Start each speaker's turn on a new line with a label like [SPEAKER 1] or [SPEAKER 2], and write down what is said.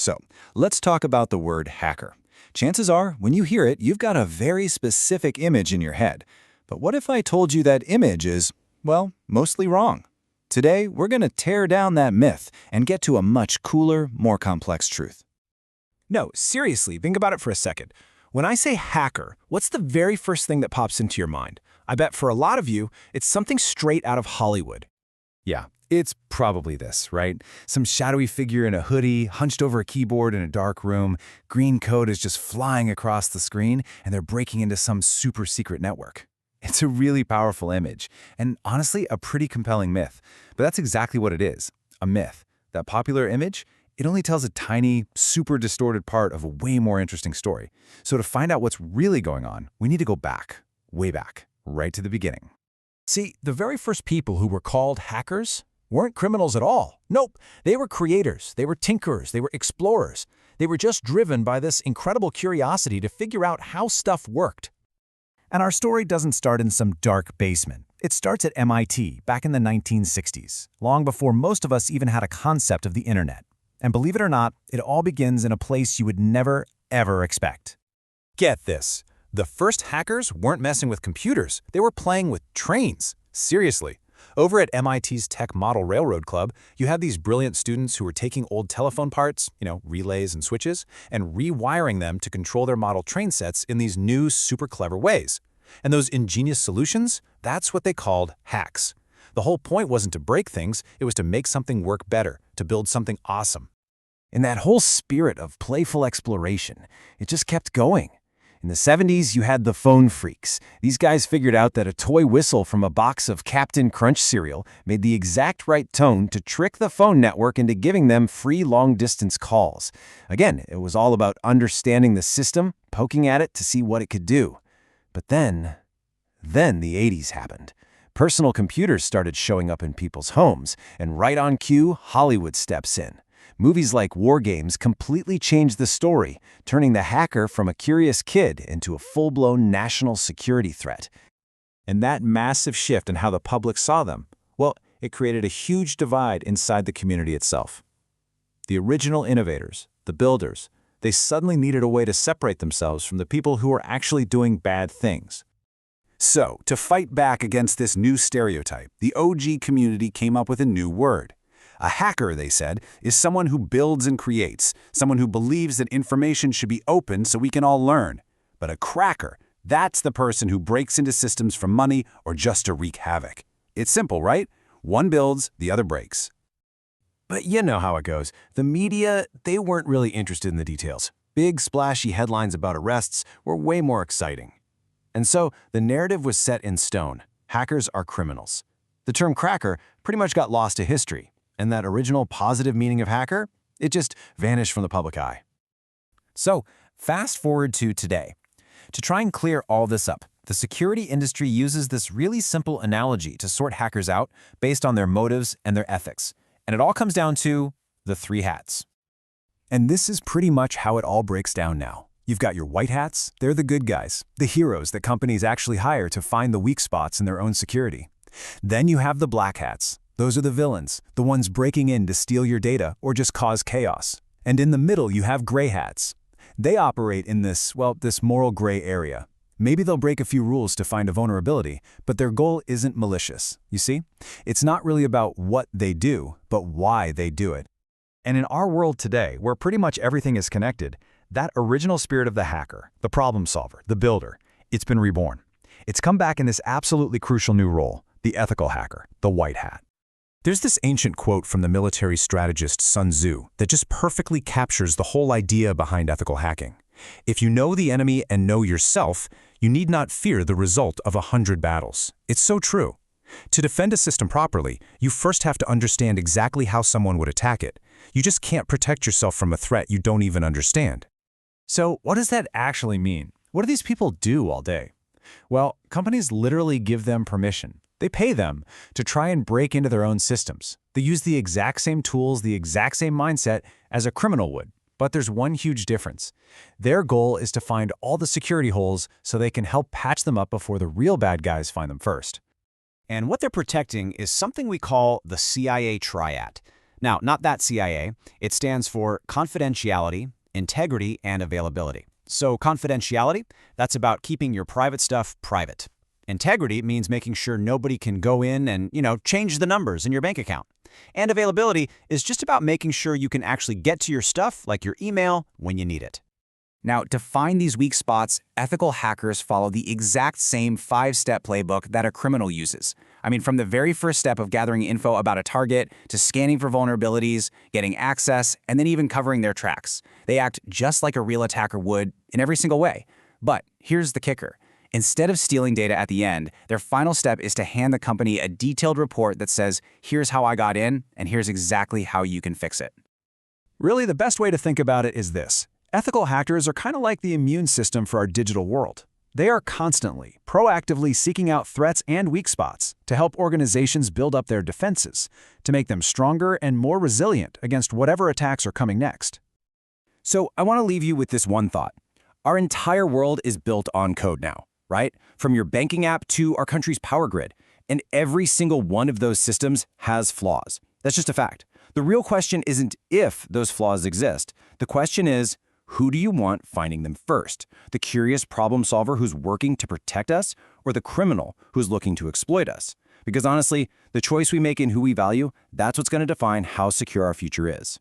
[SPEAKER 1] So, let's talk about the word hacker. Chances are, when you hear it, you've got a very specific image in your head. But what if I told you that image is, well, mostly wrong? Today, we're going to tear down that myth and get to a much cooler, more complex truth.
[SPEAKER 2] No, seriously, think about it for a second. When I say hacker, what's the very first thing that pops into your mind? I bet for a lot of you, it's something straight out of Hollywood.
[SPEAKER 3] Yeah, it's probably this, right? Some shadowy figure in a hoodie, hunched over a keyboard in a dark room, green code is just flying across the screen, and they're breaking into some super secret network. It's a really powerful image, and honestly, a pretty compelling myth. But that's exactly what it is, a myth. That popular image, it only tells a tiny, super distorted part of a way more interesting story. So to find out what's really going on, we need to go back, way back, right to the beginning.
[SPEAKER 2] See, the very first people who were called hackers weren't criminals at all. Nope, they were creators, they were tinkerers, they were explorers. They were just driven by this incredible curiosity to figure out how stuff worked.
[SPEAKER 4] And our story doesn't start in some dark basement. It starts at MIT back in the 1960s, long before most of us even had a concept of the internet. And believe it or not, it all begins in a place you would never, ever expect.
[SPEAKER 2] Get this. The first hackers weren't messing with computers. They were playing with trains. Seriously. Over at MIT's Tech Model Railroad Club, you had these brilliant students who were taking old telephone parts, relays and switches, and rewiring them to control their model train sets in these new, super clever ways. And those ingenious solutions, that's what they called hacks. The whole point wasn't to break things, it was to make something work better, to build something awesome.
[SPEAKER 4] In that whole spirit of playful exploration, it just kept going. In the 70s, you had the phone freaks. These guys figured out that a toy whistle from a box of Captain Crunch cereal made the exact right tone to trick the phone network into giving them free long-distance calls. Again, it was all about understanding the system, poking at it to see what it could do. But then the 80s happened. Personal computers started showing up in people's homes, and right on cue, Hollywood steps in. Movies like War Games completely changed the story, turning the hacker from a curious kid into a full-blown national security threat.
[SPEAKER 2] And that massive shift in how the public saw them, well, it created a huge divide inside the community itself. The original innovators, the builders, they suddenly needed a way to separate themselves from the people who were actually doing bad things. So, to fight back against this new stereotype, the OG community came up with a new word. A hacker, they said, is someone who builds and creates, someone who believes that information should be open so we can all learn. But a cracker, that's the person who breaks into systems for money or just to wreak havoc. It's simple, right? One builds, the other breaks.
[SPEAKER 4] But you know how it goes. The media, they weren't really interested in the details. Big, splashy headlines about arrests were way more exciting. And so the narrative was set in stone. Hackers are criminals. The term cracker pretty much got lost to history. And that original positive meaning of hacker, it just vanished from the public eye. So, fast forward to today. To try and clear all this up, the security industry uses this really simple analogy to sort hackers out based on their motives and their ethics. And it all comes down to the three hats. And this is pretty much how it all breaks down now. You've got your white hats, they're the good guys, the heroes that companies actually hire to find the weak spots in their own security. Then you have the black hats. Those are the villains, the ones breaking in to steal your data or just cause chaos. And in the middle, you have gray hats. They operate in this moral gray area. Maybe they'll break a few rules to find a vulnerability, but their goal isn't malicious. You see? It's not really about what they do, but why they do it.
[SPEAKER 3] And in our world today, where pretty much everything is connected, that original spirit of the hacker, the problem solver, the builder, it's been reborn. It's come back in this absolutely crucial new role, the ethical hacker, the white hat.
[SPEAKER 2] There's this ancient quote from the military strategist Sun Tzu that just perfectly captures the whole idea behind ethical hacking. If you know the enemy and know yourself, you need not fear the result of 100 battles. It's so true. To defend a system properly, you first have to understand exactly how someone would attack it. You just can't protect yourself from a threat you don't even understand.
[SPEAKER 4] So what does that actually mean? What do these people do all day? Well, companies literally give them permission. They pay them to try and break into their own systems. They use the exact same tools, the exact same mindset as a criminal would. But there's one huge difference. Their goal is to find all the security holes so they can help patch them up before the real bad guys find them first.
[SPEAKER 5] And what they're protecting is something we call the CIA triad. Now, not that CIA. It stands for confidentiality, integrity, and availability. So confidentiality, that's about keeping your private stuff private. Integrity means making sure nobody can go in and, change the numbers in your bank account. And availability is just about making sure you can actually get to your stuff, like your email, when you need it.
[SPEAKER 6] Now, to find these weak spots, ethical hackers follow the exact same 5-step playbook that a criminal uses. From the very first step of gathering info about a target, to scanning for vulnerabilities, getting access, and then even covering their tracks. They act just like a real attacker would in every single way. But here's the kicker. Instead of stealing data at the end, their final step is to hand the company a detailed report that says, here's how I got in, and here's exactly how you can fix it.
[SPEAKER 2] Really, the best way to think about it is this. Ethical hackers are kind of like the immune system for our digital world. They are constantly, proactively seeking out threats and weak spots to help organizations build up their defenses, to make them stronger and more resilient against whatever attacks are coming next.
[SPEAKER 5] So I want to leave you with this one thought. Our entire world is built on code now, right? From your banking app to our country's power grid. And every single one of those systems has flaws. That's just a fact. The real question isn't if those flaws exist. The question is, who do you want finding them first? The curious problem solver who's working to protect us, or the criminal who's looking to exploit us? Because honestly, the choice we make in who we value, that's what's going to define how secure our future is.